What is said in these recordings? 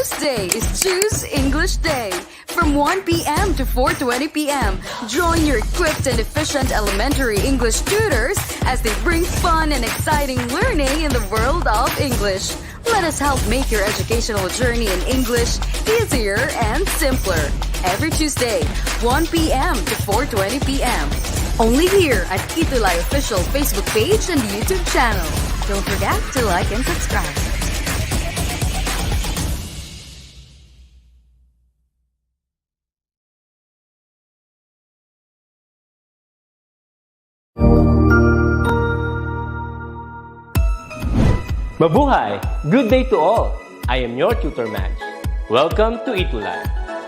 Tuesday is Choose English Day. From 1 p.m. to 4:20 p.m., join your equipped and efficient elementary English tutors as they bring fun and exciting learning in the world of English. Let us help make your educational journey in English easier and simpler. Every Tuesday, 1 p.m. to 4:20 p.m. Only here at ETUlay official Facebook page and YouTube channel. Don't forget to like and subscribe. Mabuhay! Good day to all! I am your tutor Madge. Welcome to ETUlay,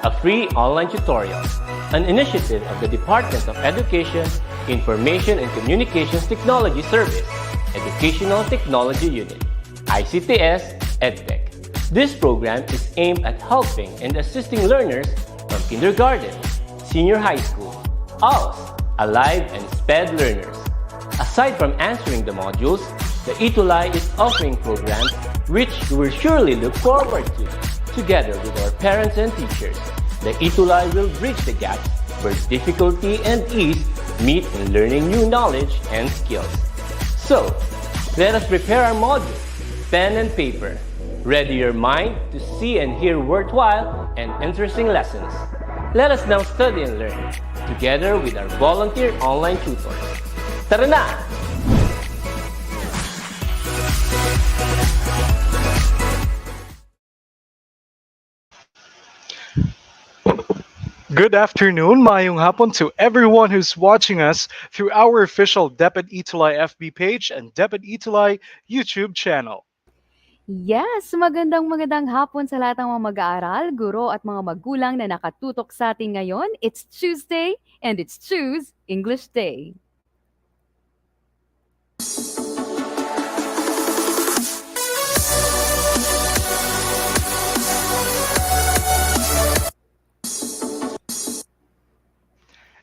a free online tutorial, an initiative of the Department of Education, Information and Communications Technology Service, Educational Technology Unit, ICTS EdTech. This program is aimed at helping and assisting learners from kindergarten, senior high school, ALS, Alive and SPED learners. Aside from answering the modules, the ETUlay is offering programs which you will surely look forward to. Together with our parents and teachers, the ETUlay will bridge the gaps where difficulty and ease meet in learning new knowledge and skills. So, let us prepare our modules, pen and paper. Ready your mind to see and hear worthwhile and interesting lessons. Let us now study and learn, together with our volunteer online tutors. Tara na! Good afternoon, mayong hapon to everyone who's watching us through our official DepEd ETUlay FB page and DepEd ETUlay YouTube channel. Yes, magandang hapon sa lahat ng mga mag-aaral, guro at mga magulang na nakatutok sa atin ngayon. It's Tuesday and it's Choose English Day.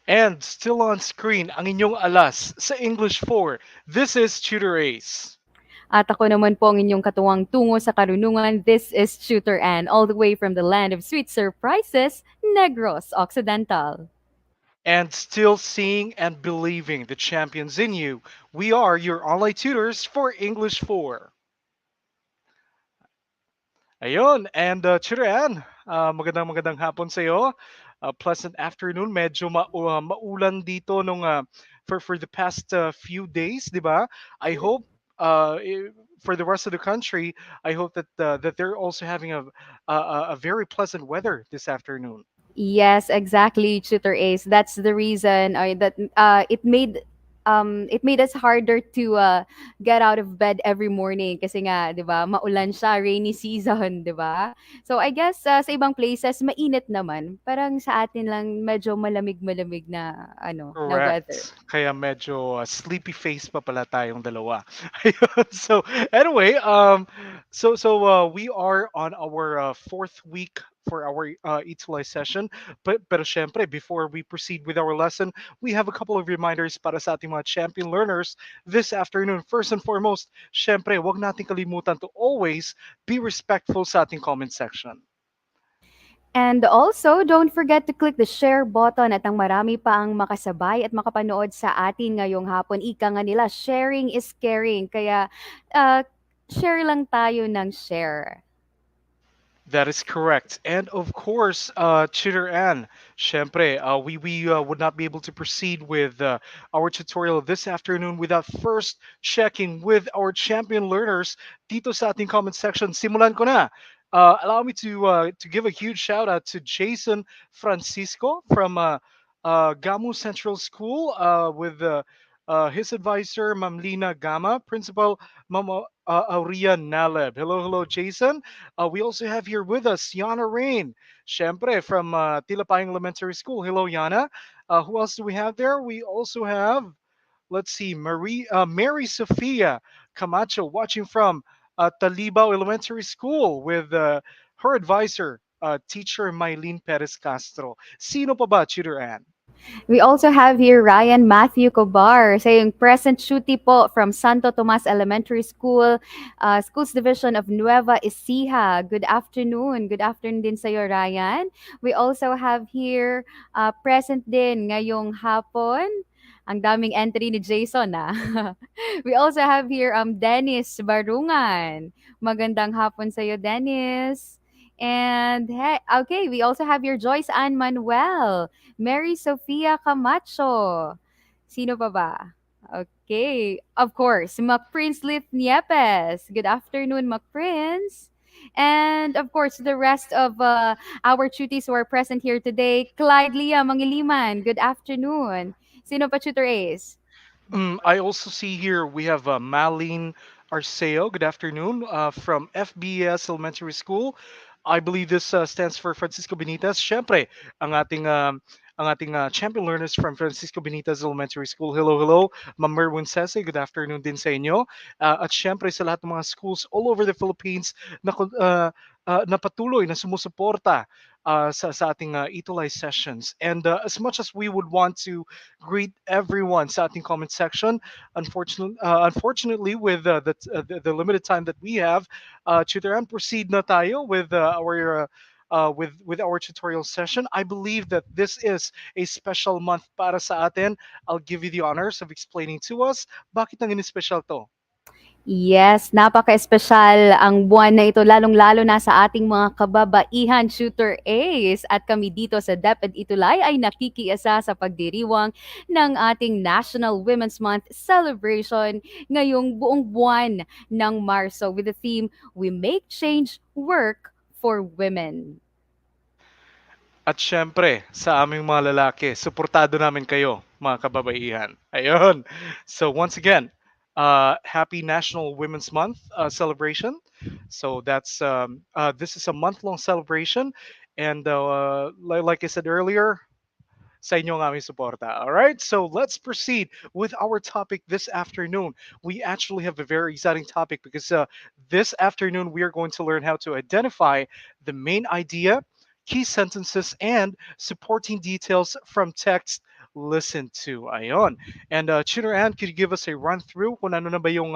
And still on screen, ang inyong alas sa English 4. This is Tutor Ace. At ako naman po ang inyong katuwang tungo sa karunungan. This is Tutor Ann, all the way from the land of sweet surprises, Negros Occidental. And still seeing and believing the champions in you, we are your online tutors for English 4. Ayun, and Tutor Ann, magandang hapon sa iyo. Pleasant afternoon. Medyo maulan dito for the past few days, di ba? I hope for the rest of the country, I hope that they're also having a very pleasant weather this afternoon. Yes, exactly, Tutor Ace. That's the reason that it made us harder to get out of bed every morning kasi nga, 'di ba? Maulan siya, rainy season, 'di ba? So I guess sa ibang places mainit naman. Parang sa atin lang medyo malamig-malamig na na weather. Correct. Kaya medyo sleepy face pa pala tayong dalawa. Ayun. So anyway, we are on our fourth week for our ETUlay session. Pero syempre, before we proceed with our lesson, we have a couple of reminders para sa ating mga champion learners this afternoon. First and foremost, syempre, wag natin kalimutan to always be respectful sa ating comment section. And also, don't forget to click the share button at ang marami pa ang makasabay at makapanood sa atin ngayong hapon. Ika nga nila, sharing is caring. Kaya share lang tayo ng share. That is correct. And of course, Tutor Ann, syempre, we would not be able to proceed with our tutorial this afternoon without first checking with our champion learners dito sa ating comment section. Simulan ko na. Allow me to give a huge shout out to Jason Francisco from Gamu Central School with his advisor, Ma'am Lina Gama, Principal Ma'am Auria Naleb. Hello, Jason. We also have here with us Yana Rain, syempre from Tilapayang Elementary School. Hello, Yana. Who else do we have there? We also have, let's see, Mary Sophia Camacho watching from Talibao Elementary School with her advisor, teacher Mylene Perez Castro. Sino pa ba, Tutor Ann? We also have here Ryan Matthew Cobar saying present shooty po from Santo Tomas Elementary School, Schools Division of Nueva Ecija. Good afternoon. Good afternoon din sa'yo, Ryan. We also have here present din ngayong hapon. Ang daming entry ni Jason We also have here Dennis Barungan. Magandang hapon sa'yo, Dennis. And hey, okay, we also have your Joyce Ann Manuel. Mary Sofia Camacho. Sino pa ba? Okay. Of course, McPrince Lith Niepes. Good afternoon, McPrince. And of course, the rest of our tuties who are present here today. Clyde Lia Mangiliman. Good afternoon. Sino pa tutor Ace? I also see here we have Malene Arceo. Good afternoon from FBS Elementary School. I believe this stands for Francisco Benitez. Siyempre, ang ating champion learners from Francisco Benitez Elementary School. Hello, hello. Ma'am Merwin Sese, good afternoon din sa inyo. At siyempre sa lahat ng mga schools all over the Philippines na patuloy na sumusuporta sa ating ETUlay sessions. And as much as we would want to greet everyone sa ating comment section. Unfortunately, with the limited time that we have, tutoran, proceed na tayo with with our tutorial session. I believe that this is a special month para sa atin. I'll give you the honors of explaining to us bakit nang special to. Yes, napaka-espesyal ang buwan na ito, lalong-lalo na sa ating mga kababaihan shooter Ace. At kami dito sa DepEd ETUlay ay nakikiisa sa pagdiriwang ng ating National Women's Month celebration ngayong buong buwan ng Marso with the theme, We Make Change Work for Women. At syempre, sa aming mga lalaki, suportado namin kayo, mga kababaihan. Ayun. So once again, happy National Women's Month celebration. So this is a month-long celebration, and like I said earlier, sa inyong aming suporta. All right, so let's proceed with our topic this afternoon. We actually have a very exciting topic because this afternoon we are going to learn how to identify the main idea, key sentences, and supporting details from text listen to. Ayon. And Tutor Ann, could you give us a run through kung ano na ba yung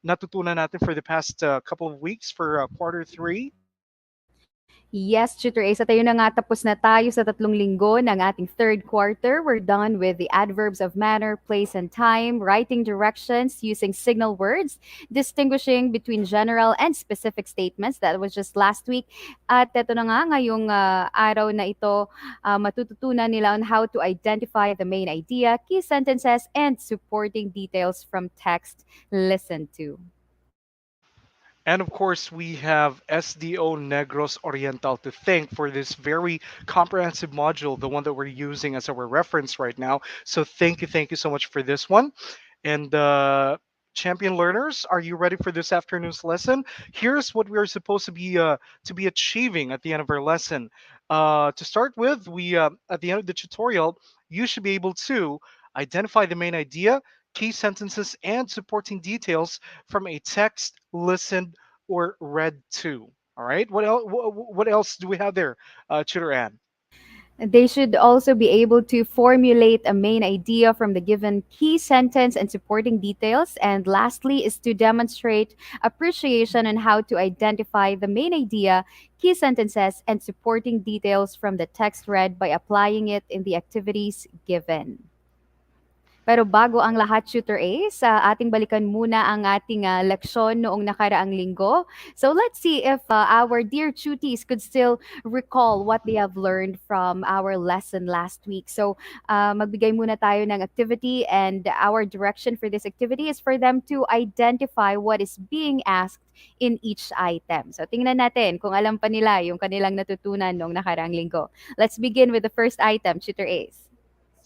natutunan natin for the past couple of weeks for quarter three? Yes, Tutor Ace. At ayun na nga, tapos na tayo sa 3 linggo ng ating third quarter. We're done with the adverbs of manner, place, and time, writing directions using signal words, distinguishing between general and specific statements. That was just last week. At ito na nga, ngayong araw na ito, matututunan nila on how to identify the main idea, key sentences, and supporting details from text listened to. And of course, we have SDO Negros Oriental to thank for this very comprehensive module, the one that we're using as our reference right now. So thank you so much for this one. And champion learners, are you ready for this afternoon's lesson? Here's what we are supposed to be achieving at the end of our lesson. To start with, we at the end of the tutorial, you should be able to identify the main idea, key sentences, and supporting details from a text listened or read to. All right. What else do we have there, Tutor Ann? They should also be able to formulate a main idea from the given key sentence and supporting details. And lastly, is to demonstrate appreciation on how to identify the main idea, key sentences, and supporting details from the text read by applying it in the activities given. Pero bago ang lahat, Shooter A, sa ating balikan muna ang ating leksyon noong nakaraang linggo. So let's see if our dear Chuties could still recall what they have learned from our lesson last week. So magbigay muna tayo ng activity, and our direction for this activity is for them to identify what is being asked in each item. So tingnan natin kung alam pa nila yung kanilang natutunan noong nakaraang linggo. Let's begin with the first item, Shooter Ace.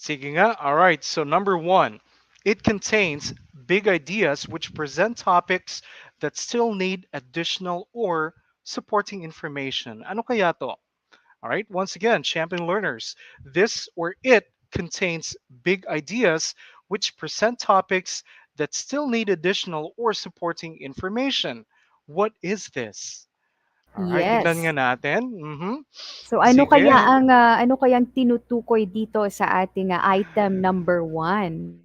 Sige nga. All right. So number one, it contains big ideas which present topics that still need additional or supporting information. Ano kaya to? All right. Once again, champion learners, this or it contains big ideas which present topics that still need additional or supporting information. What is this? Alright, tignan nga Yes. natin. Mhm. So Sige. ano kayang tinutukoy dito sa ating item number one?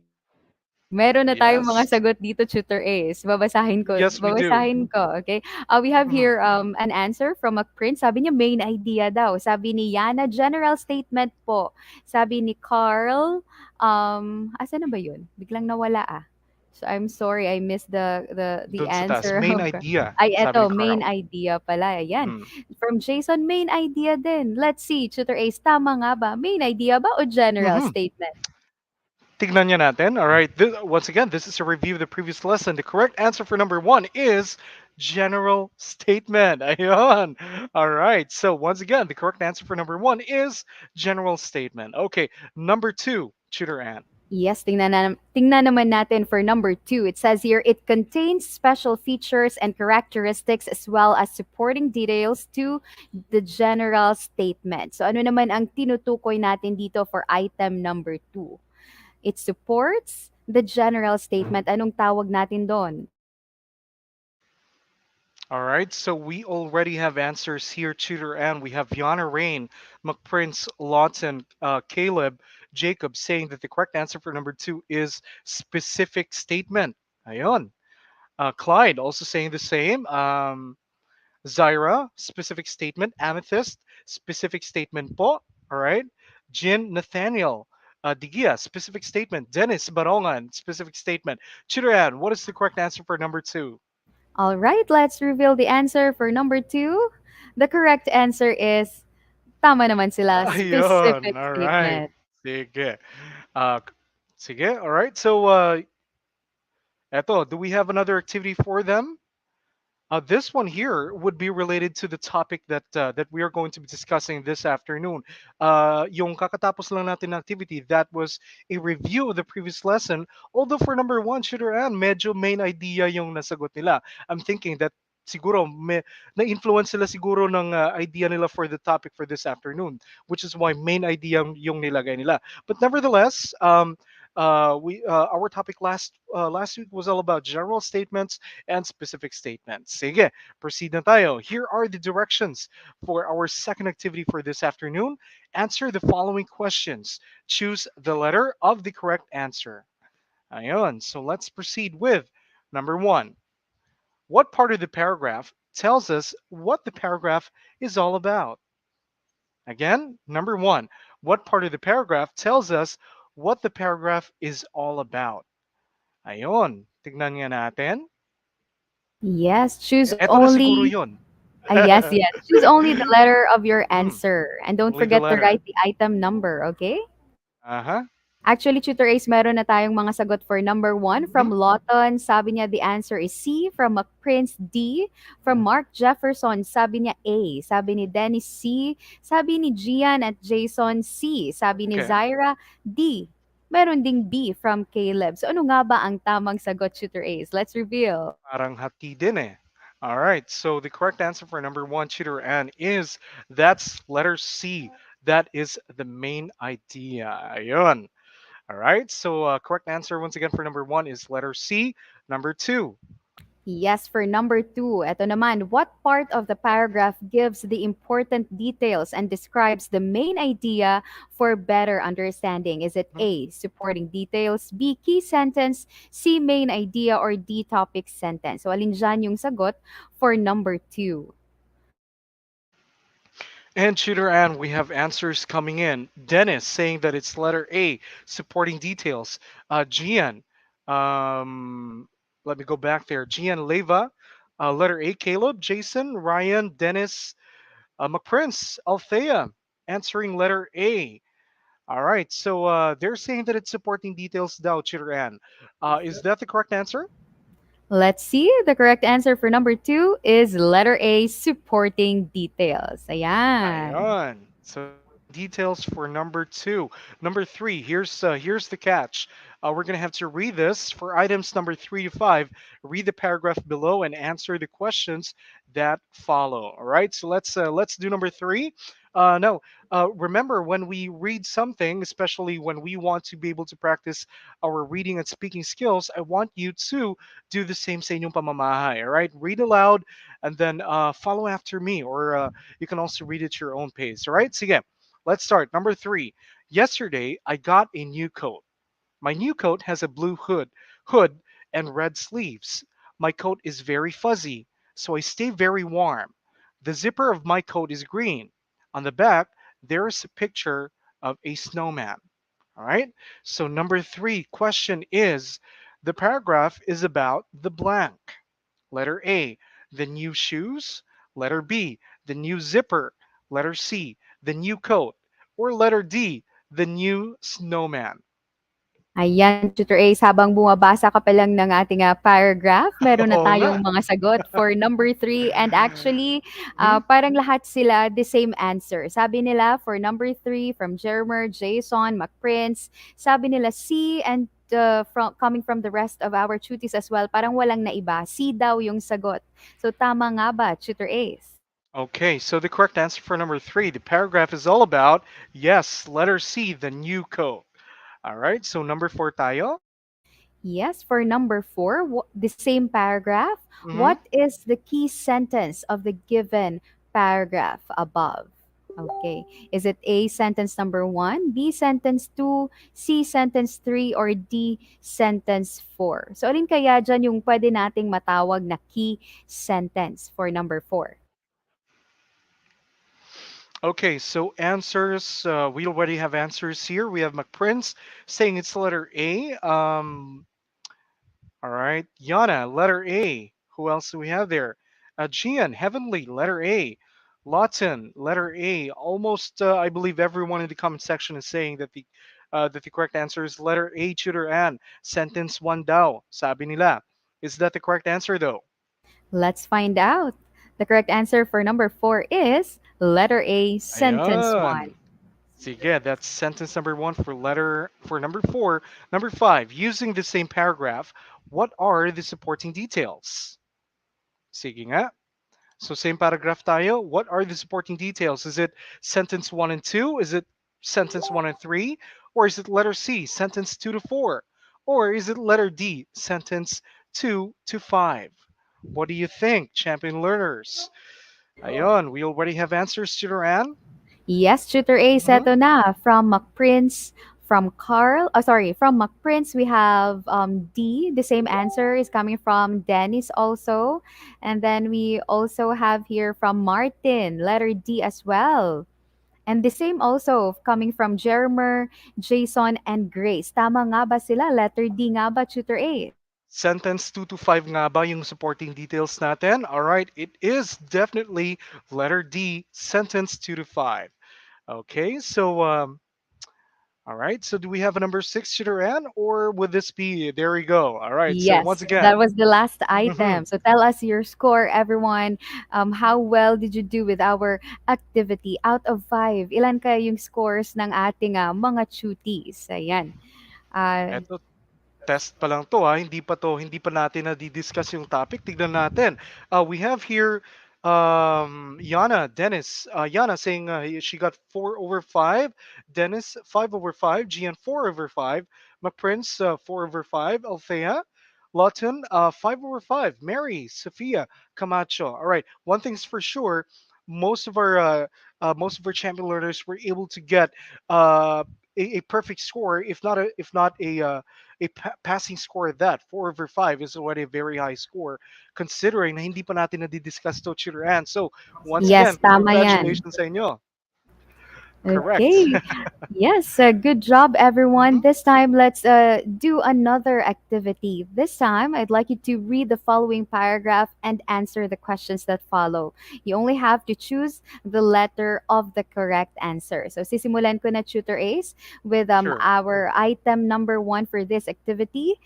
Meron na tayong mga Yes. sagot dito, Tutor Ace. Yes, we do. Babasahin ko, okay? We have Mhm. here an answer from a print. Sabi niya main idea daw. Sabi ni Yana, general statement po. Sabi ni Carl, asa na ba 'yun? Biglang nawala ah. So I'm sorry, I missed the Doon sa taas, answer main of idea, ay sabi ni eto, main Carl. idea pala. Ayan. Mhm. From Jason, main idea din. Let's see, Tutor Ace, tama nga ba? Main idea ba o general Mhm. statement? Tignan niya natin. All right. Once again, this is a review of the previous lesson. The correct answer for number one is general statement. Ayun. All right. So once again, the correct answer for number one is general statement. Okay. Number two, Tutor Ann. Yes, tingnan naman natin for number two. It says here, it contains special features and characteristics as well as supporting details to the general statement. So ano naman ang tinutukoy natin dito for item number two? It supports the general statement. Anong tawag natin doon? All right. So we already have answers here, Tutor Ann. We have Yana Rain, McPrince, Lawton, Caleb, Jacob saying that the correct answer for number two is specific statement. Ayun. Clyde also saying the same. Zyra, specific statement. Amethyst, specific statement po. All right. Jin Nathaniel, Digia, specific statement. Dennis Barongan, specific statement. Chidoran, what is the correct answer for number two? All right, let's reveal the answer for number two. The correct answer is tama naman sila, Ayun. specific All right. statement. Sige. Uh, sige. All right. So, eto, do we have another activity for them? This one here would be related to the topic that we are going to be discussing this afternoon. Yung kakatapos lang natin na activity, that was a review of the previous lesson. Although for number one, shooter and medyo main idea yung nasagot nila. I'm thinking that siguro na-influence sila siguro ng idea nila for the topic for this afternoon, which is why main idea yung nilagay nila. But nevertheless, we our topic last week was all about general statements and specific statements. Sige, proceed na tayo. Here are the directions for our second activity for this afternoon. Answer the following questions. Choose the letter of the correct answer. Ayun. So let's proceed with number one. What part of the paragraph tells us what the paragraph is all about? Again, number one. What part of the paragraph tells us what the paragraph is all about? Ayun. Tignan nga natin. Yes, choose Eto na siguro only. yun. Yes, yes. Choose only the letter of your Mm, answer. And don't only the forget to letter. write the item number, okay? Uh-huh. Actually, Tutor Ace, meron na tayong mga sagot for number one. From Mhm. Lawton, sabi niya the answer is C. From Prince, D. From Mark Jefferson, sabi niya A. Sabi ni Dennis, C. Sabi ni Gian at Jason, C. Sabi ni Okay. Zaira, D. Meron ding B from Caleb. So ano nga ba ang tamang sagot, Tutor Ace? Let's reveal. Parang hati din eh. All right. So the correct answer for number one, Cheater Ann, is that's letter C. That is the main idea. Ayun. All right. So correct answer once again for number one is letter C. Number two. Yes, for number two, eto naman, what part of the paragraph gives the important details and describes the main idea for better understanding? Is it Mhm. A, supporting details, B, key sentence, C, main idea, or D, topic sentence? So, alin dyan yung sagot for number two? And Shooter Ann, we have answers coming in. Dennis saying that it's letter A, supporting details. Gian, um, let me go back there. Gian Leva, letter A, Caleb, Jason, Ryan, Dennis, McPrince, Althea, answering letter A. All right, so they're saying that it's supporting details daw, Shooter Ann. Is that the correct answer? Let's see. The correct answer for number two is letter A, supporting details. Ayan. Ayan. So supporting details for number two. Number three, here's the catch. We're gonna have to read this for items number 3 to 5. Read the paragraph below and answer the questions that follow. All right. So let's do number three. No. Remember, when we read something, especially when we want to be able to practice our reading and speaking skills, I want you to do the same sa inyong pamamahay. All right, read aloud and then follow after me, or you can also read at your own pace. All right. So again, let's start. Number three. Yesterday, I got a new coat. My new coat has a blue hood and red sleeves. My coat is very fuzzy, so I stay very warm. The zipper of my coat is green. On the back, there is a picture of a snowman. All right. So number three question is the paragraph is about the blank. Letter A, the new shoes. Letter B, the new zipper. Letter C, the new coat. Or letter D, the new snowman. Ayan, Tutor Ace, habang bumabasa ka pa lang ng ating paragraph, meron na Oo nga. tayong mga sagot for number three. And actually, Mhm. parang lahat sila the same answer. Sabi nila for number three, from Jermer, Jason, McPrince, sabi nila C, and coming from the rest of our tuties as well, parang walang naiba. C daw yung sagot. So tama nga ba, Tutor Ace? Okay, so the correct answer for number three, the paragraph is all about, yes, letter C, the new code. All right, so number four tayo. Yes, for number four, the same paragraph. Hmm. What is the key sentence of the given paragraph above? Okay. Is it A, sentence number one, B, sentence two, C, sentence three, or D, sentence four? So, alin kaya dyan yung pwede nating matawag na key sentence for number four? Okay, so answers, we already have answers here. We have McPrince saying it's letter A. All right, Yana, letter A. Who else do we have there? Gian, Heavenly, letter A. Lawton, letter A. Almost, I believe everyone in the comment section is saying that the correct answer is letter A. Tutor Ann, sentence one daw. Sabi nila. Is that the correct answer though? Let's find out. The correct answer for number four is letter A, sentence one. Ayan. Sige, that's sentence number one for number four. Number five, using the same paragraph, what are the supporting details? Sige nga. So same paragraph tayo. What are the supporting details? Is it sentence one and two? Is it sentence one and three? Or is it letter C, sentence two to four? Or is it letter D, sentence two to five? What do you think, champion learners? Ayon, we already have answers, Tutor Ann. Yes, Tutor Ace, Mhm. eto na. From McPrince, from Carl, sorry, from McPrince, we have D. The same answer is coming from Dennis also. And then we also have here from Martin, letter D as well. And the same also coming from Jermer, Jason, and Grace. Tama nga ba sila? Letter D nga ba, Tutor Ace? Sentence 2 to 5 nga ba yung supporting details natin? All right, it is definitely letter D, sentence 2 to 5. Okay, so all right, so do we have a number 6, Shitaran, or would this be there we go? All right, so once Yes, that again, was the last mhm, item. So tell us your score, everyone. How well did you do with our activity? Out of five, ilan kaya yung scores ng ating mga cuties? Ayan. Uh, eto test pa lang to ha, hindi pa natin na discuss yung topic. Tignan natin. We have here Yana, Dennis. Yana saying she got 4 over 5. Dennis 5 over 5. Gian 4 over 5. McPrince 4 over 5. Althea. Lawton 5 over 5. Mary, Sophia, Camacho. All right. One thing's for sure, most of our most of our champion learners were able to get a perfect score, if not passing score at that. 4 over 5 is already a very high score considering na hindi pa natin na-discuss to Tutor Ann. So, once yes, again, tama yan. congratulations sa inyo. Correct. Okay. Yes, good job, everyone. Mhm. This time, let's do another activity. This time, I'd like you to read the following paragraph and answer the questions that follow. You only have to choose the letter of the correct answer. So, sisimulan ko na, Tutor Ace, with Sure. our item number one for this activity.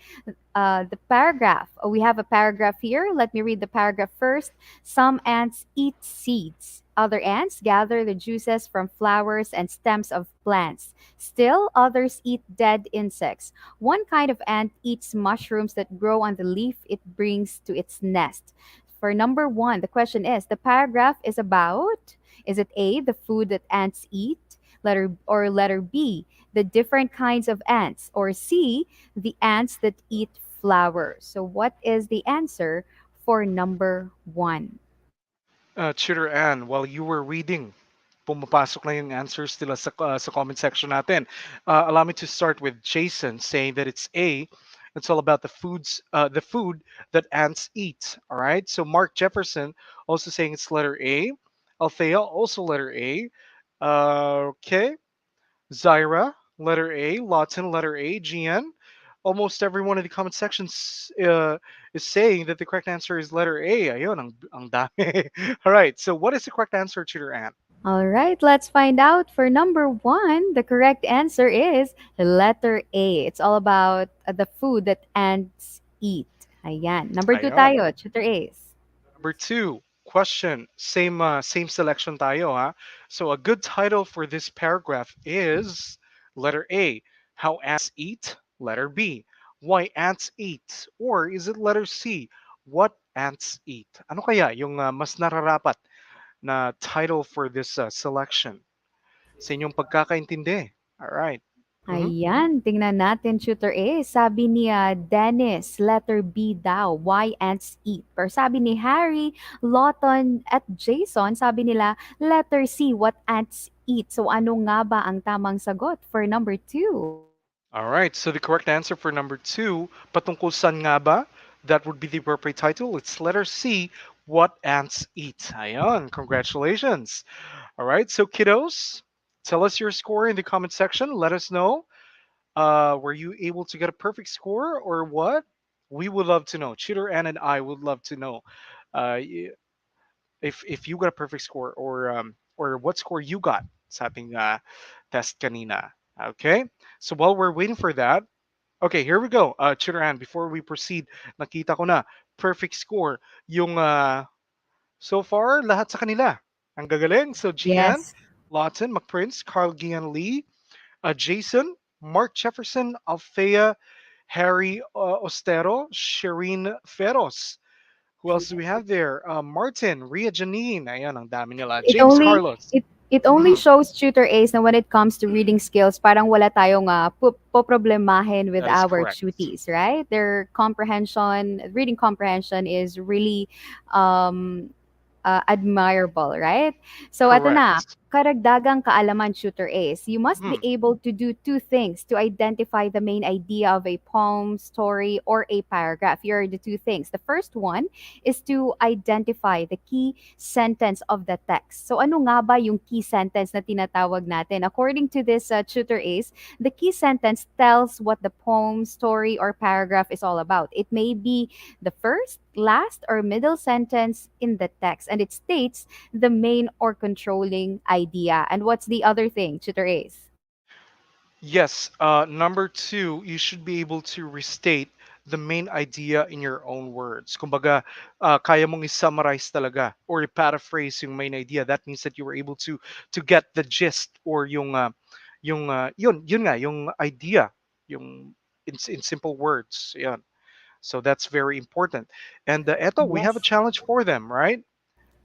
The paragraph. We have a paragraph here. Let me read the paragraph first. Some ants eat seeds. Other ants gather the juices from flowers and stems of plants. Still, others eat dead insects. One kind of ant eats mushrooms that grow on the leaf it brings to its nest. For number one, the question is the paragraph is about Is it A, the food that ants eat? Letter B, the different kinds of ants? Or C, the ants that eat flowers? So what is the answer for number 1? Tutor Ann, while you were reading, pumapasok na yung answers nila sa comment section natin. Allow me to start with Jason saying that it's A. It's all about the food that ants eat. All right. So Mark Jefferson also saying it's letter A. Althea also letter A. Okay. Zyra letter A. Lawton letter A. GN. Almost everyone in the comment sections is saying that the correct answer is letter A. Ayun, ang dami. All right. So what is the correct answer, Tutor Ann? All right, let's find out. For number 1, the correct answer is letter A. It's all about the food that ants eat. Ayan. Number 2 Ayun. tayo, Tutor Ace. Number two, question. Same selection tayo, ha? So a good title for this paragraph is letter A, How Ants Eat. Letter B, Why Ants Eat. Or is it letter C, What Ants Eat? Ano kaya yung mas nararapat na title for this selection? Sa inyong pagkakaintindi. All right. Mhm. Ayan, tingnan natin, Tutor Ace. Sabi ni Dennis, letter B daw, why ants eat. Pero sabi ni Harry, Lawton at Jason, sabi nila, letter C, what ants eat. So ano nga ba ang tamang sagot for number 2? All right, so the correct answer for number two, patungkol saan nga ba? That would be the appropriate title. It's letter C, What Ants Eat. Ayan, congratulations. All right, so kiddos, tell us your score in the comment section. Let us know. Were you able to get a perfect score or what? We would love to know. Cheater Ann and I would love to know if you got a perfect score or what score you got sa ating test kanina. Okay, so while we're waiting for that, okay, here we go. Chiran, before we proceed, nakita ko na perfect score yung so far lahat sa kanila. Ang gagaling. So Gian, Yes. Lawton, McPrince, Carl Gian Lee, Jason, Mark Jefferson, Althea, Harry Ostero, Shireen Ferros. Who else do we have there? Martin, Ria Janine. Ayan, ang dami nila. It James only Carlos. it only Mhm. shows Tutor Ace na when it comes to reading skills, parang wala tayong poproblemahin with That is our correct. tuties, right? Their comprehension, reading comprehension is really um, admirable, right? So eto na, Correct. karagdagang kaalaman, Tutor Ace. You must be Mhm. able to do two things to identify the main idea of a poem, story, or a paragraph. Here are the two things. The first one is to identify the key sentence of the text. So ano nga ba yung key sentence na tinatawag natin? According to this Tutor Ace, the key sentence tells what the poem, story, or paragraph is all about. It may be the first, last, or middle sentence in the text, and it states the main or controlling idea. And what's the other thing, Tutor Ace? Yes, number two, you should be able to restate the main idea in your own words. Kumbaga, kaya mong i-summarize talaga or i-paraphrase yung main idea. That means that you were able to get the gist or yun nga, yung idea, yung in simple words. Yan. So that's very important. And eto, we have a Yes. challenge for them, right?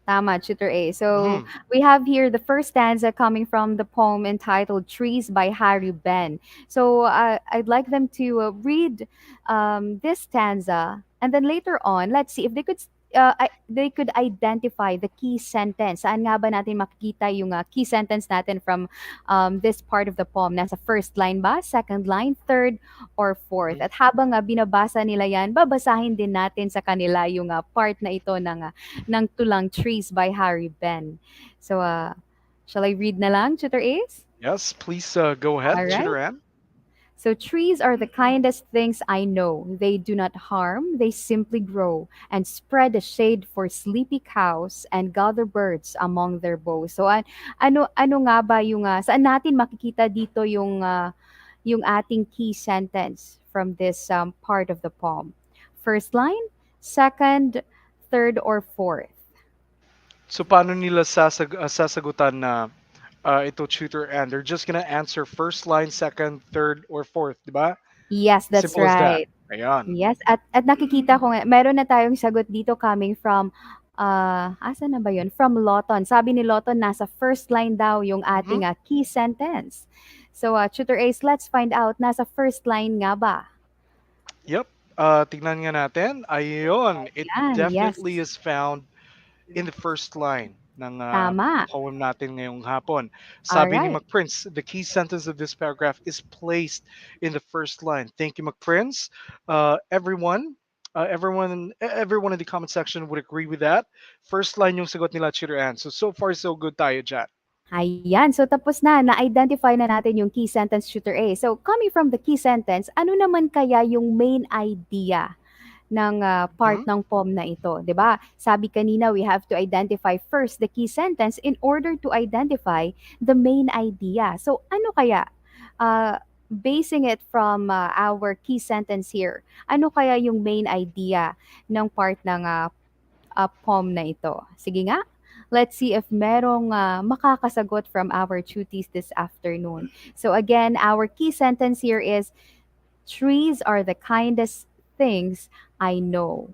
Tama, Tutor A. So Mhm. we have here the first stanza coming from the poem entitled Trees by Harry Ben. So I'd like them to read this stanza, and then later on, let's see if they could they could identify the key sentence. Saan nga ba natin makikita yung key sentence natin from this part of the poem? Nasa first line ba, second line, third, or fourth? Mhm. At habang binabasa nila yan, babasahin din natin sa kanila yung part na ito ng Tulang Trees by Harry Ben. So, shall I read na lang, Tutor Ace? Yes, please go ahead, All right. Tutoran. So, trees are the kindest things I know. They do not harm, they simply grow and spread a shade for sleepy cows and gather birds among their boughs. So, ano nga ba yung, saan natin makikita dito yung ating key sentence from this part of the poem? First line, second, third, or fourth? So paano nila sasagutan na ito tutor and they're just gonna answer first line, second, third, or fourth, di ba? Yes, that's Simple as that. right. Ayan. Yes, at nakikita ko nga, meron na tayong sagot dito coming from Asan na ba yun? From Lawton. Sabi ni Lawton, nasa first line daw yung Mhm. ating key sentence. So, Tutor Ace, let's find out, nasa first line nga ba? Yep. Tignan nga natin. Ayun, it Yan, definitely yes. is found in the first line ng Tama. poem natin ngayong hapon. All Sabi ni right. McPrince, the key sentence of this paragraph is placed in the first line. Thank you, McPrince. Everyone in the comment section would agree with that. First line yung sagot nila, Cheater Ann. So far, so good tayo dyan. Ayan, so tapos na, na-identify na natin yung key sentence shooter A. So coming from the key sentence, ano naman kaya yung main idea ng part Mhm. ng poem na ito, 'di ba? Sabi kanina, we have to identify first the key sentence in order to identify the main idea. So ano kaya? Basing it from our key sentence here, ano kaya yung main idea ng part ng poem na ito? Sige nga, let's see if merong makakasagot from our tuties this afternoon. So again, our key sentence here is, trees are the kindest things I know.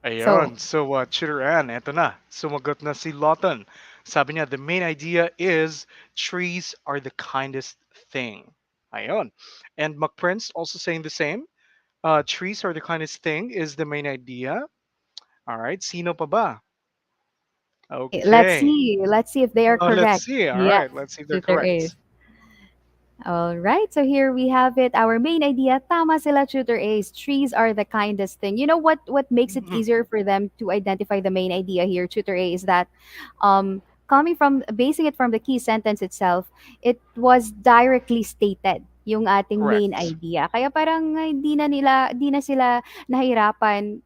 So, Ayun. So, Cheater Ann, eto na. Sumagot na si Lawton. Sabi niya, the main idea is trees are the kindest thing. Ayun. And McPrince also saying the same. Trees are the kindest thing is the main idea. All right. Sino pa ba? okay, let's Okay. see. Let's see if they are Let's correct. see. All Yes, right. Let's see if they're tutor correct. Ace. All right, so here we have it. Our main idea, tama sila, tutor Ace. Trees are the kindest thing. You know what makes it Mhm. easier for them to identify the main idea here, tutor A, is that basing it from the key sentence itself, it was directly stated yung ating main Correct. idea. Kaya parang di na sila nahirapan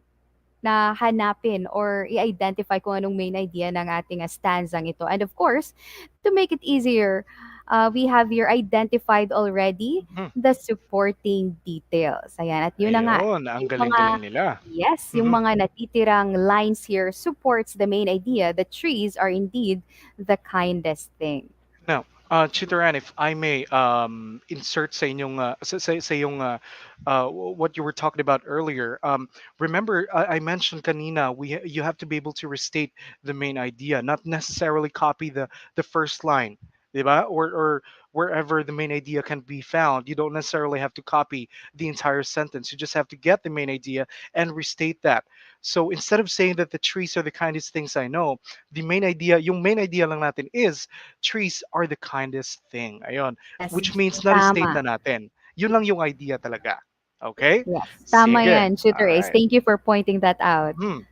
na hanapin or i-identify kung anong main idea ng ating stanzang ito. And of course, to make it easier, we have here identified already Mhm. the supporting details. Ayan, at yun na nga, Ayun. Ang yung mga, galing-galing nila. yes, yung Mhm. mga natitirang lines here supports the main idea that trees are indeed the kindest thing. Now, Chitaran, if I may insert sa inyong sa iyong what you were talking about earlier. Remember, I mentioned kanina you have to be able to restate the main idea, not necessarily copy the first line, diba? Or wherever the main idea can be found. You don't necessarily have to copy the entire sentence. You just have to get the main idea and restate that. So instead of saying that the trees are the kindest things I know, yung main idea lang natin is trees are the kindest thing. Ayun. Yes, Which means na-restate tama. na natin. Yun lang yung idea talaga. Okay? Yes, tama Sige. yan, All Shooter Ace. right. Thank you for pointing that out. Mhm.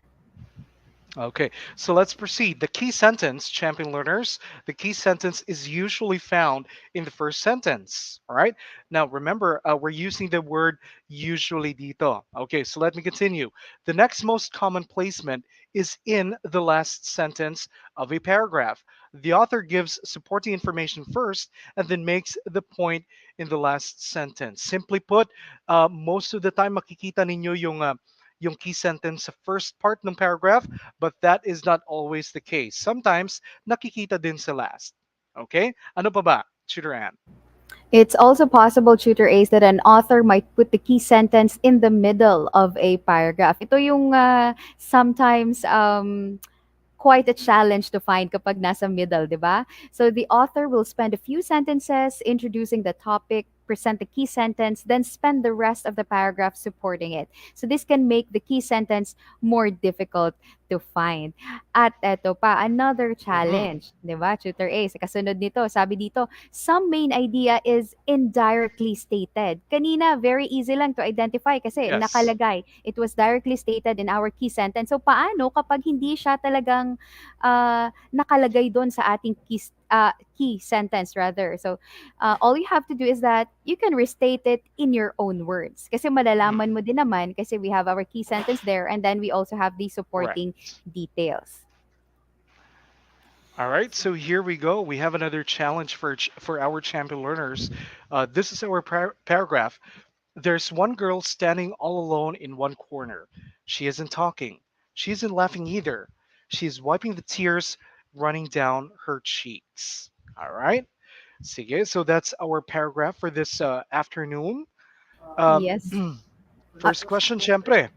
Okay, so let's proceed. The key sentence, champion learners, the key sentence is usually found in the first sentence. All right. Now remember, we're using the word usually dito. Okay, so let me continue. The next most common placement is in the last sentence of a paragraph. The author gives supporting information first and then makes the point in the last sentence. Simply put, most of the time makikita ninyo yung key sentence sa first part ng paragraph, but that is not always the case. Sometimes nakikita din sa last. Okay? Ano pa ba, Tutor Ann? It's also possible, Tutor Ace, that an author might put the key sentence in the middle of a paragraph. Ito yung sometimes quite a challenge to find kapag nasa middle, di ba? So the author will spend a few sentences introducing the topic, present the key sentence, then spend the rest of the paragraph supporting it. So this can make the key sentence more difficult to find. At eto pa, another Mhm. challenge, di ba, Tutor A? Sa kasunod nito, sabi dito, some main idea is indirectly stated. Kanina, very easy lang to identify kasi Yes. nakalagay. It was directly stated in our key sentence. So paano kapag hindi siya talagang nakalagay doon sa ating key sentence rather. So all you have to do is that you can restate it in your own words. Kasi Mhm. malalaman mo din naman kasi we have our key sentence there and then we also have the supporting Correct. details. All right, so here we go. We have another challenge for our champion learners. This is our paragraph. There's one girl standing all alone in one corner. She isn't talking. She isn't laughing either. She's wiping the tears running down her cheeks. All right. Sige, so that's our paragraph for this afternoon. Um, Yes. Uh, First question, syempre.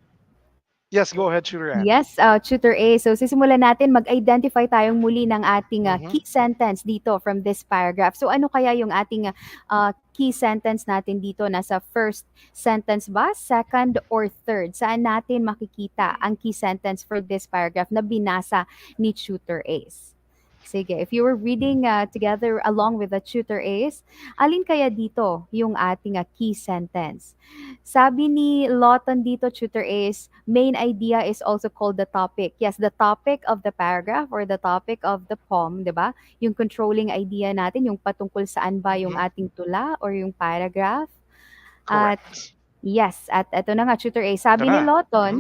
Yes, go ahead, Tutor Ann. Yes, Tutor A. So sisimulan natin mag-identify tayong muli ng ating Mm-hmm. key sentence dito from this paragraph. So ano kaya yung ating key sentence natin dito? Nasa first sentence ba, second, or third? Saan natin makikita ang key sentence for this paragraph na binasa ni Tutor Ace? Sige, if you were reading together along with the Tutor Ace, alin kaya dito yung ating key sentence? Sabi ni Lawton dito, Tutor Ace, main idea is also called the topic. Yes, the topic of the paragraph or the topic of the poem, di ba? Yung controlling idea natin, yung patungkol saan ba yung Mm-hmm. ating tula or yung paragraph. At Correct. yes, at eto na nga, Tutor A. Ito Sabi ni na. Mm-hmm. Lawton,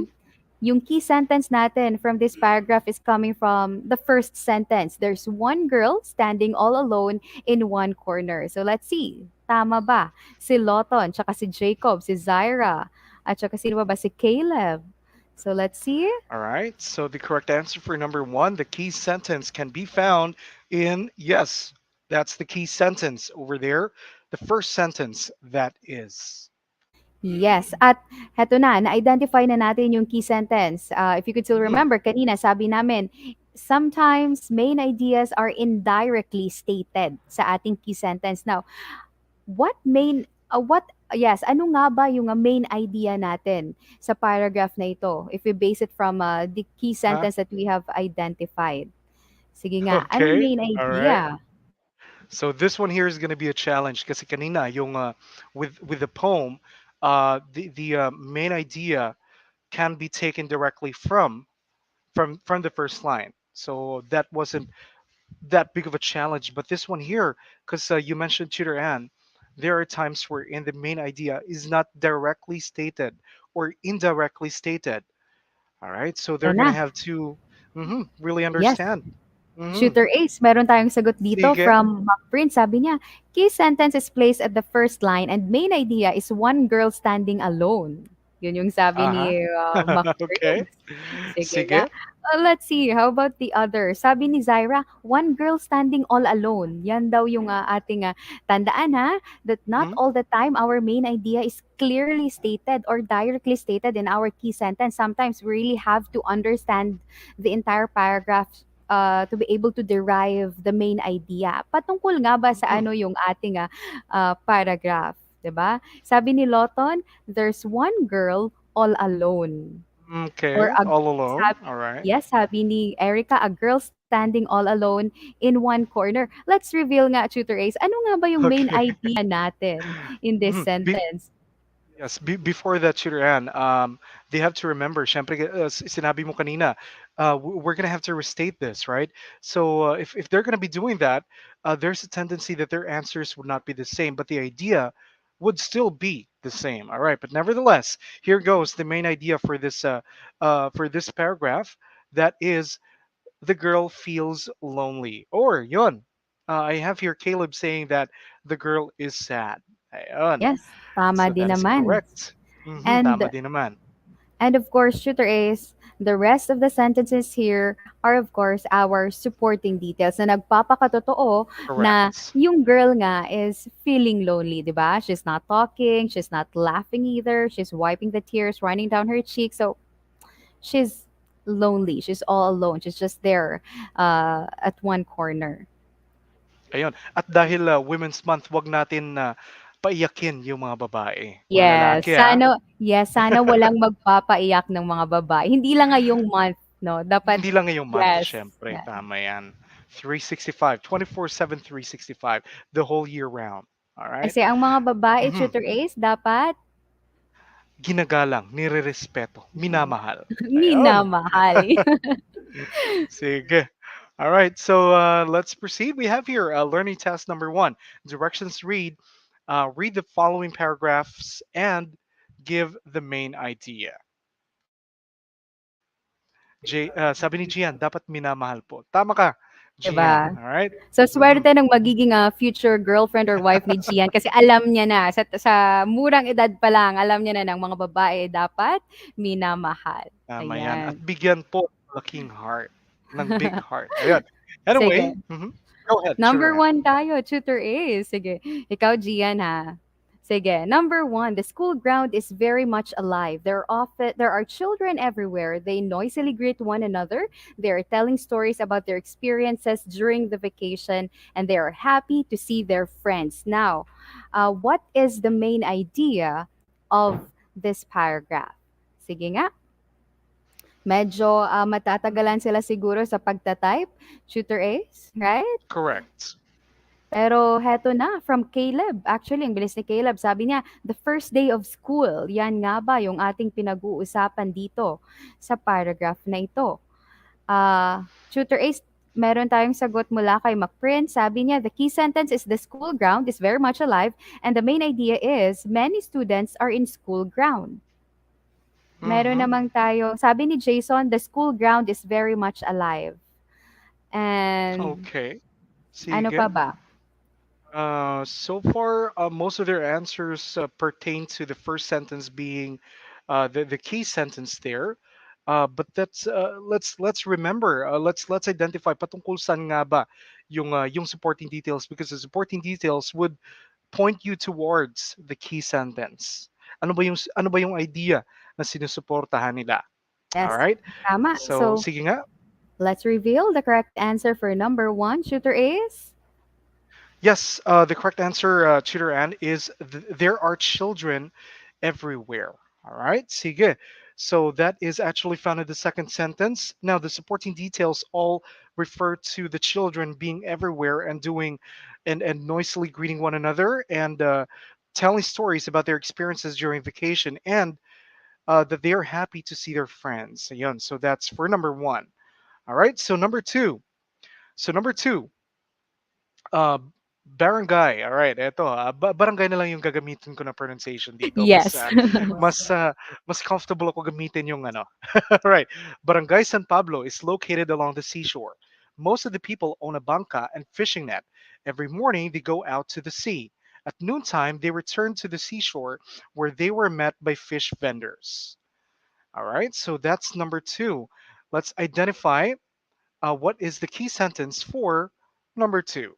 yung key sentence natin from this paragraph is coming from the first sentence. There's one girl standing all alone in one corner. So let's see. Tama ba? Si Lawton, tsaka si Jacob, si Zaira, at tsaka sino ba si Caleb. So let's see. All right. So the correct answer for number one, the key sentence can be found in, yes, that's the key sentence over there. The first sentence, that is. Yes, at heto na, na-identify na natin yung key sentence. If you could still Mhm. remember, kanina sabi namin, sometimes main ideas are indirectly stated sa ating key sentence. Now, yes, ano nga ba yung main idea natin sa paragraph na ito? If we base it from the key Uh-huh. sentence that we have identified. Sige nga, anong Okay. main All right. idea? So this one here is going to be a challenge kasi kanina yung with the poem, the main idea can be taken directly from the first line. So that wasn't that big of a challenge. But this one here, because you mentioned Tutor Ann, there are times where in the main idea is not directly stated or indirectly stated. All right, so Ito they're gonna na. have to really Yes. understand. Hmm. Shooter Ace, meron tayong sagot dito Sige. from Mac Prince. Sabi niya, key sentence is placed at the first line and main idea is one girl standing alone. Yun yung sabi ni Uh Mac huh. Okay. Prince. Sige nga. Sige. Let's see, how about the other? Sabi ni Zaira, one girl standing all alone. Yan daw yung ating tandaan ha, that not Hmm. all the time our main idea is clearly stated or directly stated in our key sentence. Sometimes we really have to understand the entire paragraph to be able to derive the main idea. Patungkol nga ba sa Hmm. ano yung ating paragraph, 'di ba? Sabi ni Lawton, there's one girl all alone. Or Okay. All alone. sabi, All right. yes, sabi ni Erica, a girl standing all alone in one corner. Let's reveal nga, Tutor Ace, ano nga ba yung main Okay. idea natin in this Mhm. sentence? Yes, before that, Tutor Ann, they have to remember, syempre, sinabi mo kanina, we're going to have to restate this, right? So if they're going to be doing that, there's a tendency that their answers would not be the same, but the idea would still be the same. All right, but nevertheless, here goes the main idea for this paragraph. That is, the girl feels lonely. Or yon, I have here Caleb saying that the girl is sad. Ayun. Yes, tama So din that is naman. correct. Tama And din naman. And of course, Shooter Ace, the rest of the sentences here are of course our supporting details na nagpapakatotoo na Correct. yung girl nga is feeling lonely, di ba? She's not talking, she's not laughing either, she's wiping the tears running down her cheek. So she's lonely, she's all alone, she's just there at one corner. Ayun. At dahil Women's Month, wag natin na paiyakin yung mga babae. Mga Yes, lalaki, ah. sana walang magpapaiyak ng mga babae. Hindi lang ngayong month, no? Dapat Hindi lang ngayong month, yes. syempre. Tama yan. 365, 24/7, 365, the whole year round. All right? Kasi ang mga babae, Mhm. Tutor Ace, dapat Ginagalang, nirerespeto, minamahal. Ayun. minamahal. Sige. All right, so let's proceed. We have here learning task number one. Directions read, read the following paragraphs and give the main idea. Sabi ni Gian, dapat minamahal po. Tama ka, 'Di Gian. ba? All right? So, Mhm. swerte ng magiging, future girlfriend or wife ni Gian kasi alam niya na sa murang edad pa lang, alam niya na ng mga babae dapat minamahal. Tama yan. At Ayan. bigyan po ng malaking heart, ng big heart. Ayun. Anyway, Sige, go ahead, number Sharon. one tayo, Tutor Ace. Sige, ikaw Gian, ha. Sige, number one, the school ground is very much alive. There are children everywhere. They noisily greet one another. They are telling stories about their experiences during the vacation, and they are happy to see their friends. Now, what is the main idea of this paragraph? Sige nga, medyo matatagalan sila siguro sa pagta-type, Tutor Ace, right? Correct. Pero heto na, from Caleb. Actually, ang bilis ni Caleb. Sabi niya, the first day of school. Yan nga ba yung ating pinag-uusapan dito sa paragraph na ito. Tutor Ace, meron tayong sagot mula kay McPrince. Sabi niya, the key sentence is the school ground is very much alive and the main idea is many students are in school ground. Meron Mm-hmm. namang tayo, sabi ni Jason, the school ground is very much alive. And Okay. ano pa Sige. ba? So far, most of their answers pertain to the first sentence being the key sentence there. But that's let's remember, let's identify patungkol saan nga ba yung supporting details, because the supporting details would point you towards the key sentence. Ano ba yung idea na sinusuportahan nila? All Yes, right. tama. So So, sige nga. let's reveal the correct answer for number one. Shooter is Yes, the correct answer, Cheater Ann, is there are children everywhere. All right, sige. So that is actually found in the second sentence. Now, the supporting details all refer to the children being everywhere and doing and noisily greeting one another and telling stories about their experiences during vacation and that they are happy to see their friends. Ayun, so that's for number one. All right, so number two. So number two, Uh, barangay. All right, eto. Barangay na lang yung gagamitin ko na pronunciation dito. Mas yes. mas mas comfortable ako gamitin yung ano. All right. Barangay San Pablo is located along the seashore. Most of the people own a bangka and fishing net. Every morning they go out to the sea. At noontime they return to the seashore where they were met by fish vendors. All right. So that's number two. Let's identify what is the key sentence for number two.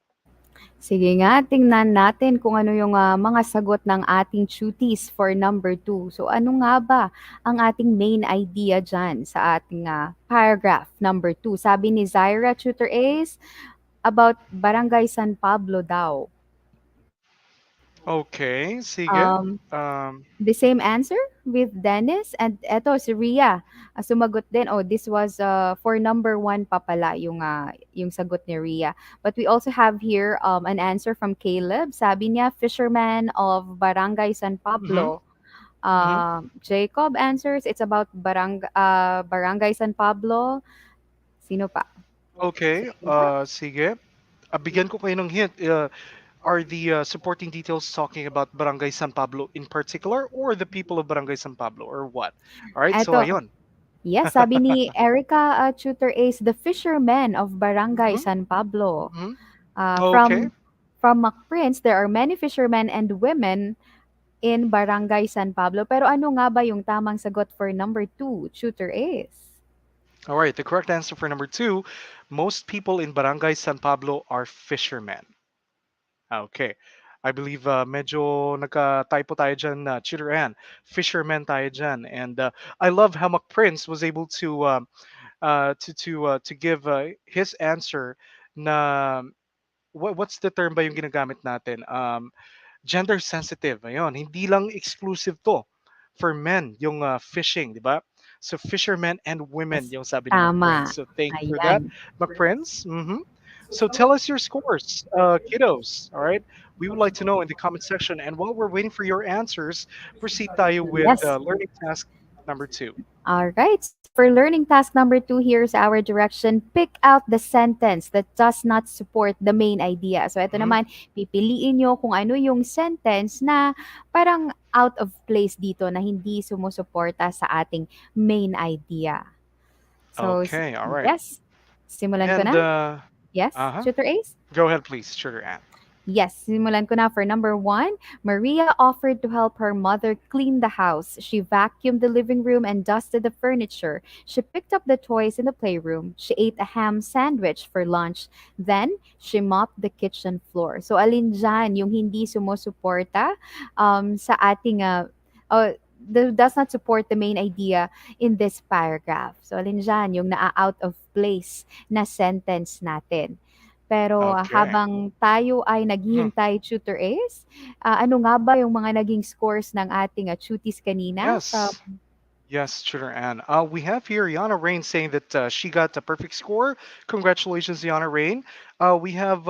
Sige nga, tingnan natin kung ano yung mga sagot ng ating tuties for number two. So, ano nga ba ang ating main idea dyan sa ating paragraph number two? Sabi ni Zaira Tutor Ace, about Barangay San Pablo daw. Okay, sige. Um, Um, the same answer with Dennis. And eto, si Ria, sumagot din. Oh, this was for number one pa pala yung sagot ni Ria. But we also have here an answer from Caleb. Sabi niya, fisherman of Barangay San mhm, Pablo. mhm. Jacob answers, it's about Barangay San Pablo. Sino pa? Okay, Sige nga. sige. Bigyan ko kayo ng hint. Are the supporting details talking about Barangay San Pablo in particular or the people of Barangay San Pablo or what? All right, so Eto, ayun. yes, sabi ni Erica Tutor Ace, the fishermen of Barangay Mhm, San Pablo. mhm. Uh, Okay. from from McPrince, there are many fishermen and women in Barangay San Pablo. Pero ano nga ba yung tamang sagot for number two, Tutor Ace? All right, the correct answer for number two, most people in Barangay San Pablo are fishermen. Okay. I believe medyo nagka-typo tayo dyan, Cheater Ann. Fisherman tayo dyan. And I love how McPrince was able to give his answer na what's the term ba yung ginagamit natin? Gender sensitive. Ayun, hindi lang exclusive to for men yung fishing, di ba? So fishermen and women Yes, yung sabi ni McPrince. tama. So thank you for that, Ayan. McPrince. So tell us your scores, kiddos. All right, we would like to know in the comment section. And while we're waiting for your answers, proceed tayo with Yes. learning task number two. All right. So for learning task number two, here's our direction. Pick out the sentence that does not support the main idea. So ito Mhm. naman, pipiliin nyo kung ano yung sentence na parang out of place dito na hindi sumusuporta sa ating main idea. So, Okay, all right. yes. Simulan ko And na. Yes, uh-huh. Tutor Ace? Go ahead, please, Sugar Ann. Yes, simulan ko na for number one. Maria offered to help her mother clean the house. She vacuumed the living room and dusted the furniture. She picked up the toys in the playroom. She ate a ham sandwich for lunch. Then, she mopped the kitchen floor. So, alin dyan yung hindi sumusuporta sa ating, does not support the main idea in this paragraph. So, alin dyan yung naa-out of place na sentence natin. Pero Okay. habang tayo ay Mhm. naghihintay, Tutor Ace, ano nga ba yung mga naging scores ng ating tuties kanina from Yes. Yes, Tutor Ann. We have here Yana Rain saying that she got a perfect score. Congratulations, Yana Rain. We have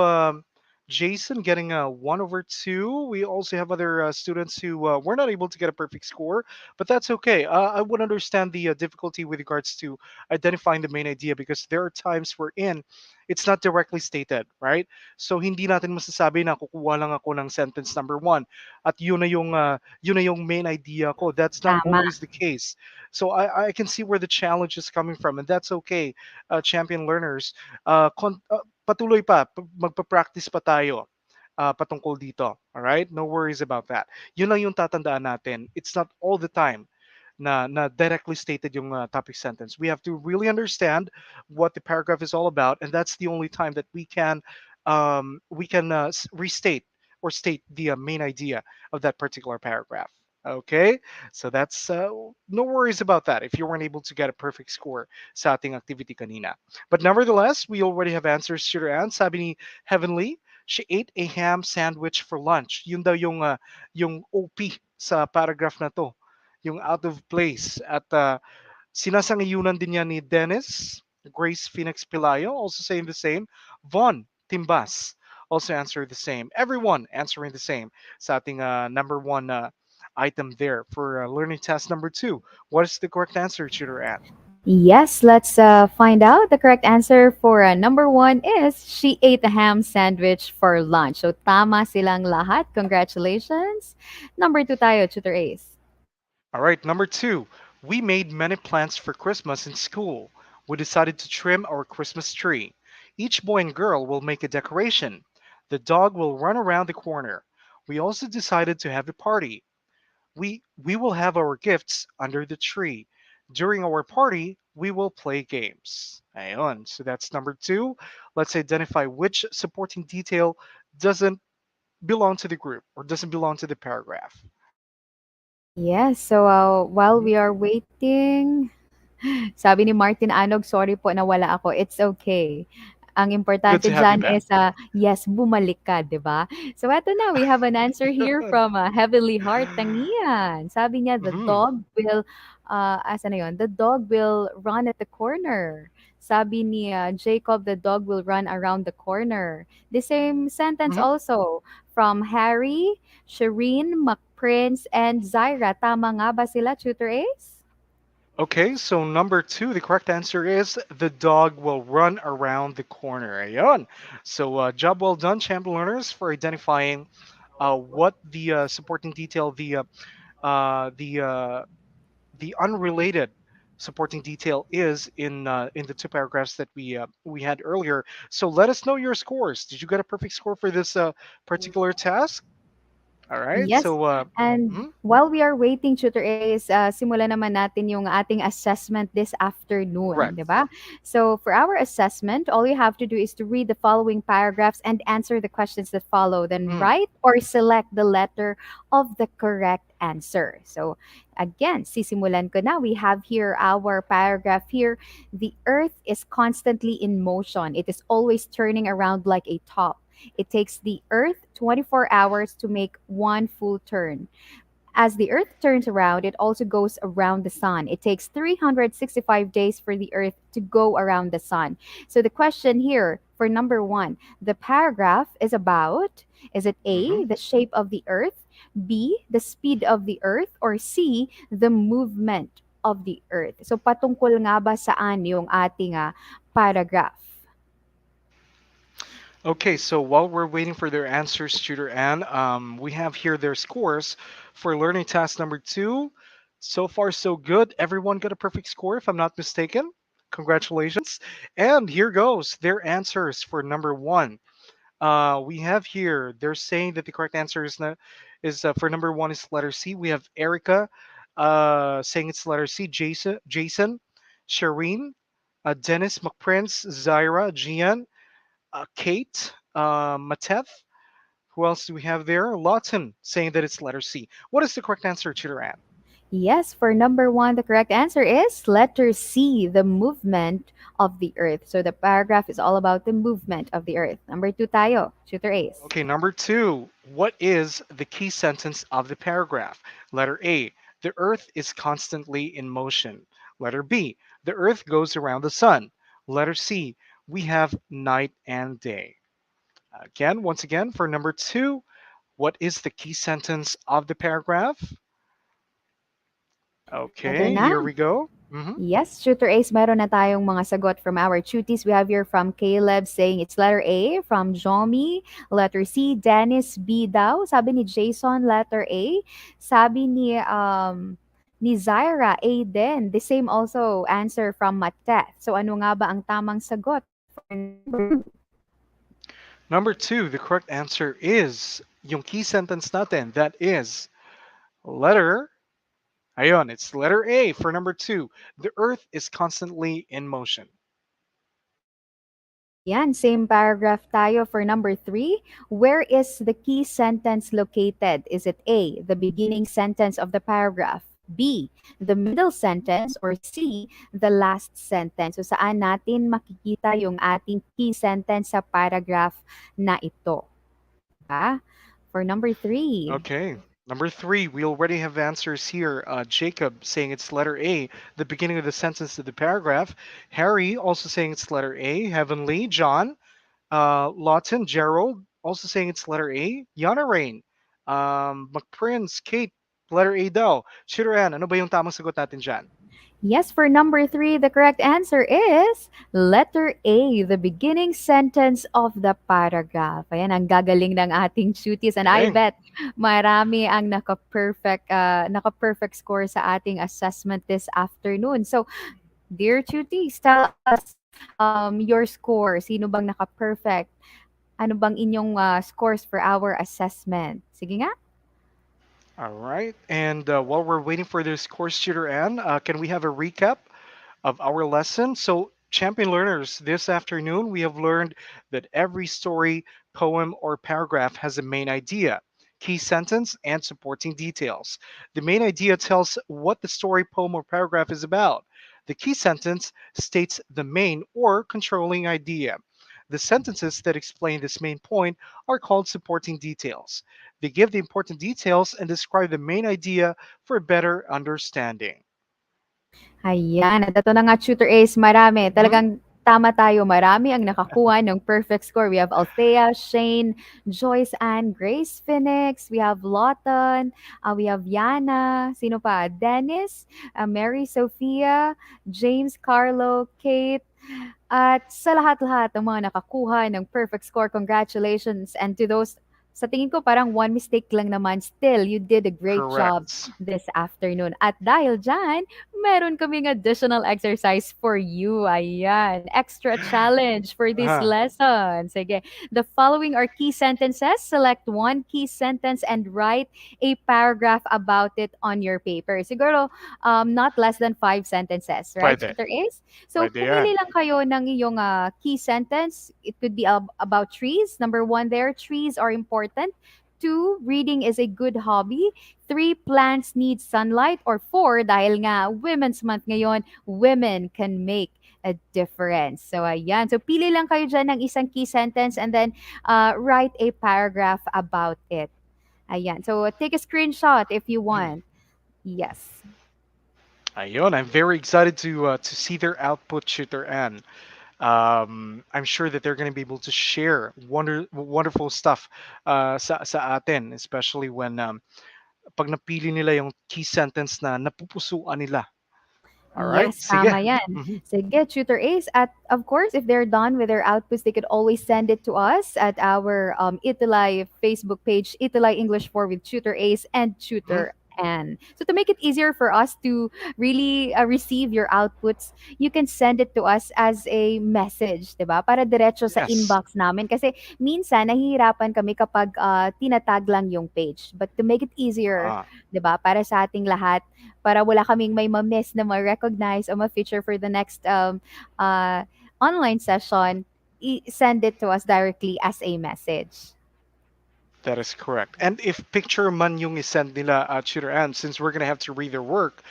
Jason getting a 1/2. We also have other students who were not able to get a perfect score, but that's okay. I would understand the difficulty with regards to identifying the main idea because there are times wherein it's not directly stated, right? So hindi natin masasabi na kukuha lang ako ng sentence number one at yun na yung main idea ko. That's not tama? always the case. So I can see where the challenge is coming from, and that's okay. Champion learners, patuloy pa, magpa-practice pa tayo patungkol dito. All right? No worries about that. Yun lang yung tatandaan natin. It's not all the time na directly stated yung topic sentence. We have to really understand what the paragraph is all about, and that's the only time that we can restate or state the main idea of that particular paragraph. Okay, so that's no worries about that if you weren't able to get a perfect score sa ating activity kanina. But nevertheless, we already have answers to your answer. Sabi ni Heavenly, she ate a ham sandwich for lunch. Yun daw yung OP sa paragraph na to, yung out of place. At sinasangayunan din yan ni Dennis, Grace Phoenix Pilayo, also saying the same. Von Timbas also answered the same. Everyone answering the same sa ating number one item there for learning test number two. What is the correct answer, Tutor Ann? Yes, let's find out. The correct answer for number one is she ate a ham sandwich for lunch. So tama silang lahat. Congratulations. Number two tayo, Tutor Ace. All right, number two. We made many plans for Christmas in school. We decided to trim our Christmas tree. Each boy and girl will make a decoration. The dog will run around the corner. We also decided to have a party. We will have our gifts under the tree. During our party, we will play games. Ayun. So that's number two. Let's identify which supporting detail doesn't belong to the group or doesn't belong to the paragraph. Yes, so while Mhm. we are waiting, sabi ni Martin Anog, sorry po nawala ako. It's okay. Ang Good importante to have you diyan back. is, yes, bumalik ka, 'di ba? So eto na, we have an answer here from Heavenly Heart Tangian. Sabi niya, the Mhm. dog will, asan na yun? The dog will run at the corner. Sabi ni Jacob, the dog will run around the corner. The same sentence Mhm. also from Harry, Shireen, McPrince, and Zaira. Tama nga ba sila, Tutor Ace? Okay, so number two, the correct answer is the dog will run around the corner. Ayun. So job well done, champion learners, for identifying what the supporting detail, uh, the uh, the unrelated supporting detail is in the two paragraphs that we had earlier. So let us know your scores. Did you get a perfect score for this particular task? All right. Yes, So and mhm, while we are waiting, Tutor Ace, simulan naman natin yung ating assessment this afternoon, correct. di ba? So for our assessment, all you have to do is to read the following paragraphs and answer the questions that follow, then Mm, write or select the letter of the correct answer. So again, sisimulan ko na. We have here our paragraph here. The earth is constantly in motion. It is always turning around like a top. It takes the Earth 24 hours to make one full turn. As the Earth turns around, it also goes around the Sun. It takes 365 days for the Earth to go around the Sun. So the question here for number one, the paragraph is about, is it mhm. A, the shape of the Earth, B, the speed of the Earth, or C, the movement of the Earth? So patungkol nga ba saan yung ating paragraph? Okay, so while we're waiting for their answers, Tutor Ann, we have here their scores for learning task number two. So far, so good. Everyone got a perfect score, if I'm not mistaken. Congratulations. And here goes their answers for number one. We have here. They're saying that the correct answer is not, is for number one is letter C. We have Erica, saying it's letter C. Jason, Shireen, Dennis McPrince, Zaira, Gian, Kate, Mateth. Who else do we have there? Lawton saying that it's letter C. What is the correct answer, Chitteran? Yes, for number one, the correct answer is letter C, the movement of the earth. So the paragraph is all about the movement of the earth. Number two tayo, shooter ace. Okay, number two. What is the key sentence of the paragraph? Letter A. The earth is constantly in motion. Letter B. The earth goes around the sun. Letter C. We have night and day. Again, once again, for number two, what is the key sentence of the paragraph? Eto Okay, na. here we go. Mhm. Yes, shooter ace, meron na tayong mga sagot from our tuties. We have here from Caleb saying it's letter A, from Jomi, letter C, Dennis B daw. Sabi ni Jason, letter A. Sabi ni Zaira, A din. The same also answer from Mateth. So ano nga ba ang tamang sagot for number two? Number two, the correct answer is yung key sentence natin. That is letter. Ayon, it's letter A for number two. The earth is constantly in motion. Ayan, same paragraph tayo for number three. Where is the key sentence located? Is it A, the beginning sentence of the paragraph? B, the middle sentence? Or C, the last sentence? So saan natin makikita yung ating key sentence sa paragraph na ito? Diba? For number three. Okay. Number three, we already have answers here. Jacob saying it's letter A, the beginning of the sentence of the paragraph. Harry also saying it's letter A. Heavenly, John, Lawton, Gerald also saying it's letter A. Yana Rain, McPrince, Kate, letter A daw. Shiran, ano ba yung tamang sagot natin dyan? Yes, for number three, the correct answer is letter A, the beginning sentence of the paragraph. Ayan, ang gagaling ng ating cuties. And I Galing. bet marami ang naka-perfect score sa ating assessment this afternoon. So, dear cuties, tell us your score. Sino bang naka-perfect? Ano bang inyong scores for our assessment? Sige nga. All right. And while we're waiting for this course tutor, Anne, can we have a recap of our lesson? So, champion learners, this afternoon we have learned that every story, poem, or paragraph has a main idea, key sentence, and supporting details. The main idea tells what the story, poem, or paragraph is about. The key sentence states the main or controlling idea. The sentences that explain this main point are called supporting details. They give the important details and describe the main idea for better understanding. Ayan, at ito na nga, Tutor Ace, marami. Mhm. Talagang tama tayo, marami ang nakakuha ng perfect score. We have Althea, Shane, Joyce Ann, Grace Phoenix, we have Lawton, we have Yana, sino pa? Dennis, Mary Sophia, James Carlo, Kate, at sa lahat-lahat ng mga nakakuha ng perfect score, congratulations. And to those, sa tingin ko parang one mistake lang naman, still, you did a great job Correct. this afternoon. At dahil dyan, meron kaming additional exercise for you. Ayan, extra challenge for this Uh-huh. lesson. Sige, the following are key sentences. Select one key sentence and write a paragraph about it on your paper. Siguro, not less than 5 sentences, right, Pwede. Tutor Ace? So, Pwede yan. pumili lang kayo ng iyong key sentence. It could be about trees. Number one there, trees are important. Two, reading is a good hobby. Three, plants need sunlight. Or four, dahil nga Women's Month ngayon, women can make a difference. So, ayan. So, pili lang kayo dyan ng isang key sentence and then write a paragraph about it. Ayan. So, take a screenshot if you want. Yes. Ayun, I'm very excited to see their output, Shooter Ann. I'm sure that they're going to be able to share wonderful stuff sa atin, especially when pag napili nila yung key sentence na napupusuan nila. All right, Yes, sige. tama yan. Mhm. Sige, Tutor Ace. At of course, if they're done with their outputs, they could always send it to us at our ETUlay Facebook page, ETUlay English 4 with Tutor Ace and Mhm. Tutor N. So to make it easier for us to really receive your outputs, you can send it to us as a message, 'di ba? Para diretso sa Yes. inbox namin kasi minsan nahihirapan kami kapag tinatag lang yung page. But to make it easier, Ah, 'di ba? Para sa ating lahat, para wala kaming may ma-miss na ma-recognize o ma-feature for the next online session, send it to us directly as a message. that is correct. And if picture man yung isend nila, Tutor Ann, since we're gonna have to read their work,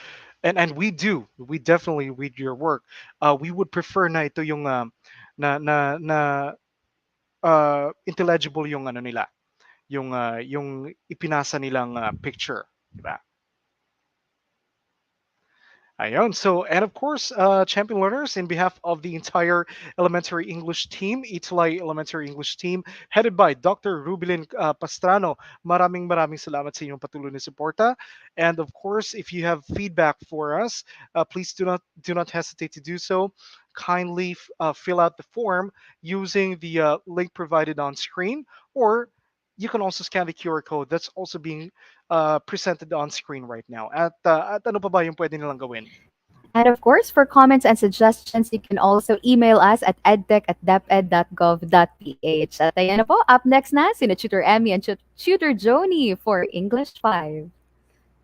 and we definitely read your work. We would prefer na ito yung na intelligible yung ano nila, yung ipinasa nilang picture, di ba? Ayon. So, and of course, champion learners, in behalf of the entire elementary English team, ETUlay elementary English team, headed by Dr. Rubilin Pastrano, maraming salamat sa inyong patuloy na suporta. And of course, if you have feedback for us, please do not hesitate to do so. Kindly fill out the form using the link provided on screen, or you can also scan the QR code that's also being presented on screen right now. At ano pa ba yung pwede nilang gawin? And of course, for comments and suggestions, you can also email us at edtech@deped.gov.ph. At ayan na po, up next na, sina Tutor Emmy and Tutor Joni for English 5.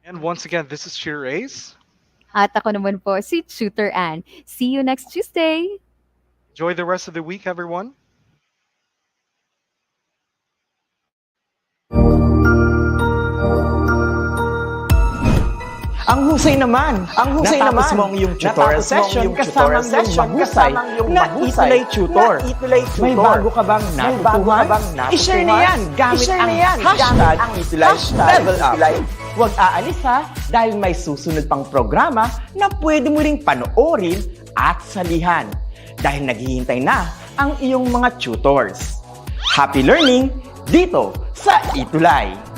And once again, this is Tutor Ace. At ako naman po, si Tutor Ann. See you next Tuesday! Enjoy the rest of the week, everyone. Ang husay naman. Natapos mo ang iyong tutorial session kasamang yung mahusay na ETUlay tutor. May bago ka bang natutuhan? I-share na yan gamit ang hashtag #levelup. Huwag aalis ha, dahil may susunod pang programa na pwede mo ring panoorin at salihan. Dahil naghihintay na ang iyong mga tutors. Happy learning dito sa ETUlay!